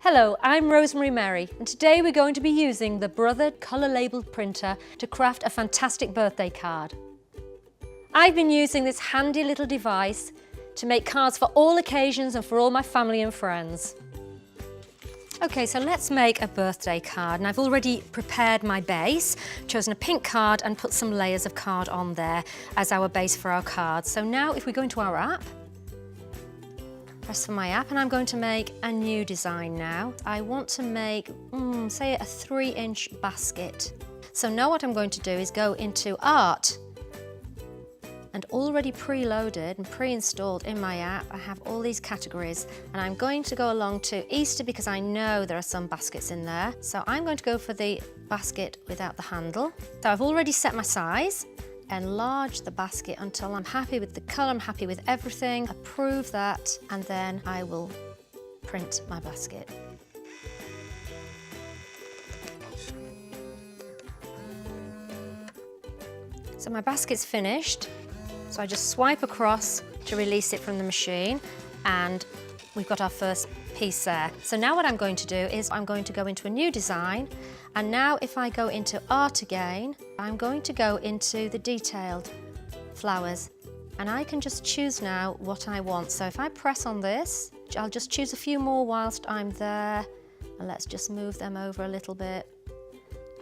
Hello, I'm Rosemary Merry, and today we're going to be using the Brothered colour labelled printer to craft a fantastic birthday card. I've been using this handy little device to make cards for all occasions and for all my family and friends. Okay, so let's make a birthday card, and I've already prepared my base, chosen a pink card and put some layers of card on there as our base for our card. So now if we go into our app, press for my app, and I'm going to make a new design now. I want to make, say a 3-inch basket. So now what I'm going to do is go into Art, and already preloaded and pre-installed in my app, I have all these categories, and I'm going to go along to Easter because I know there are some baskets in there. So I'm going to go for the basket without the handle. So I've already set my size. Enlarge the basket until I'm happy with the colour, I'm happy with everything, approve that, and then I will print my basket. So my basket's finished, so I just swipe across to release it from the machine, and we've got our first piece there. So now what I'm going to do is I'm going to go into a new design, and now if I go into Art again, I'm going to go into the detailed flowers, and I can just choose now what I want. So if I press on this, I'll just choose a few more whilst I'm there, and let's just move them over a little bit.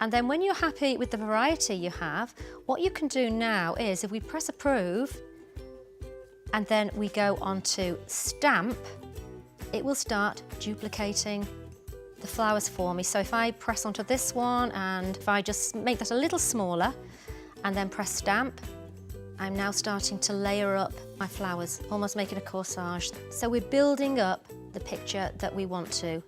And then when you're happy with the variety you have, what you can do now is if we press approve and then we go on to stamp, it will start duplicating the flowers for me. So if I press onto this one, and if I just make that a little smaller and then press stamp, I'm now starting to layer up my flowers, almost making a corsage. So we're building up the picture that we want to.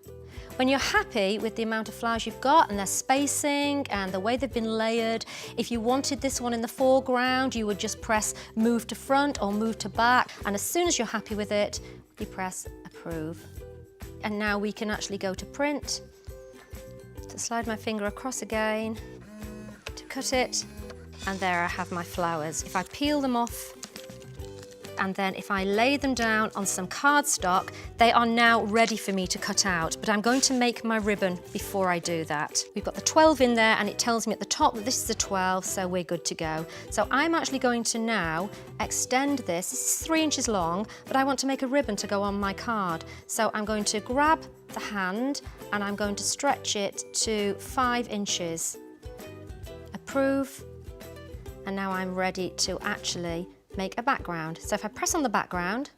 When you're happy with the amount of flowers you've got and their spacing and the way they've been layered, if you wanted this one in the foreground, you would just press move to front or move to back, and as soon as you're happy with it, you press approve. And now we can actually go to print, to slide my finger across again, to cut it, and there I have my flowers. If I peel them off, and then if I lay them down on some cardstock, they are now ready for me to cut out, but I'm going to make my ribbon before I do that. We've got the 12 in there, and it tells me at the top that this is a 12, so we're good to go. So I'm actually going to now extend this. This is 3 inches long, but I want to make a ribbon to go on my card. So I'm going to grab the hand, and I'm going to stretch it to 5 inches. Approve, and now I'm ready to actually make a background. So if I press on the background,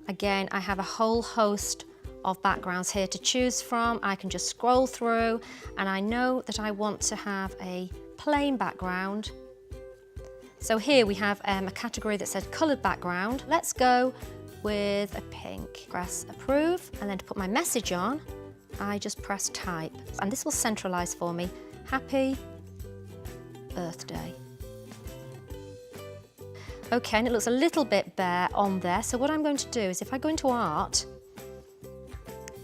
again, I have a whole host of backgrounds here to choose from. I can just scroll through, and I know that I want to have a plain background. So here we have a category that says coloured background. Let's go with a pink. Press approve, and then to put my message on, I just press type, and this will centralise for me. Happy birthday. Okay, and it looks a little bit bare on there, so what I'm going to do is if I go into Art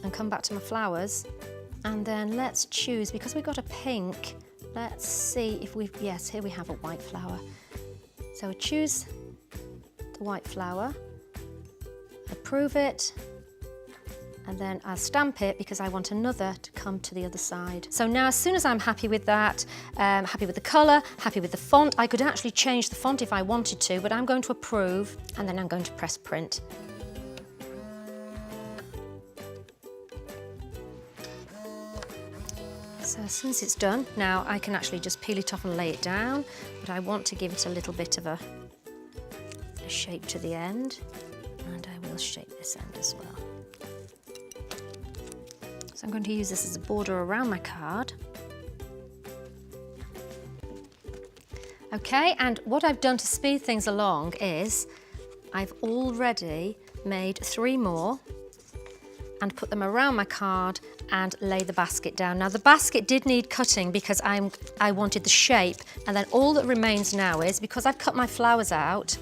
and come back to my flowers, and then let's choose, because we've got a pink, let's see if we've, yes, here we have a white flower. So choose the white flower, approve it, and then I'll stamp it because I want another to come to the other side. So now as soon as I'm happy with that, happy with the colour, happy with the font, I could actually change the font if I wanted to, but I'm going to approve, and then I'm going to press print. So as soon as it's done, now I can actually just peel it off and lay it down, but I want to give it a little bit of a shape to the end, and I will shape this end as well. So I'm going to use this as a border around my card. Okay, and what I've done to speed things along is I've already made 3 more and put them around my card and lay the basket down. Now the basket did need cutting because I wanted the shape, and then all that remains now is, because I've cut my flowers out,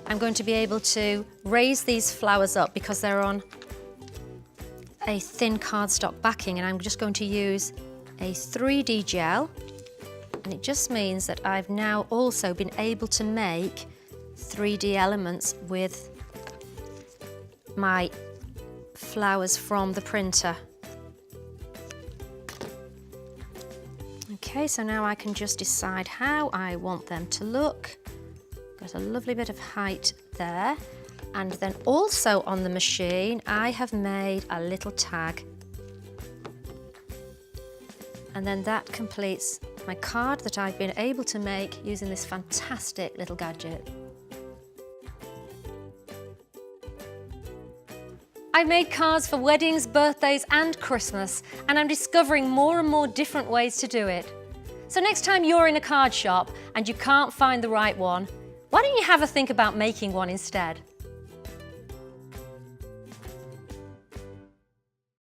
I'm going to be able to raise these flowers up because they're on a thin cardstock backing, and I'm just going to use a 3D gel, and it just means that I've now also been able to make 3D elements with my flowers from the printer. Okay, so now I can just decide how I want them to look. Got a lovely bit of height there. And then also on the machine, I have made a little tag. And then that completes my card that I've been able to make using this fantastic little gadget. I made cards for weddings, birthdays and Christmas, and I'm discovering more and more different ways to do it. So next time you're in a card shop and you can't find the right one, why don't you have a think about making one instead?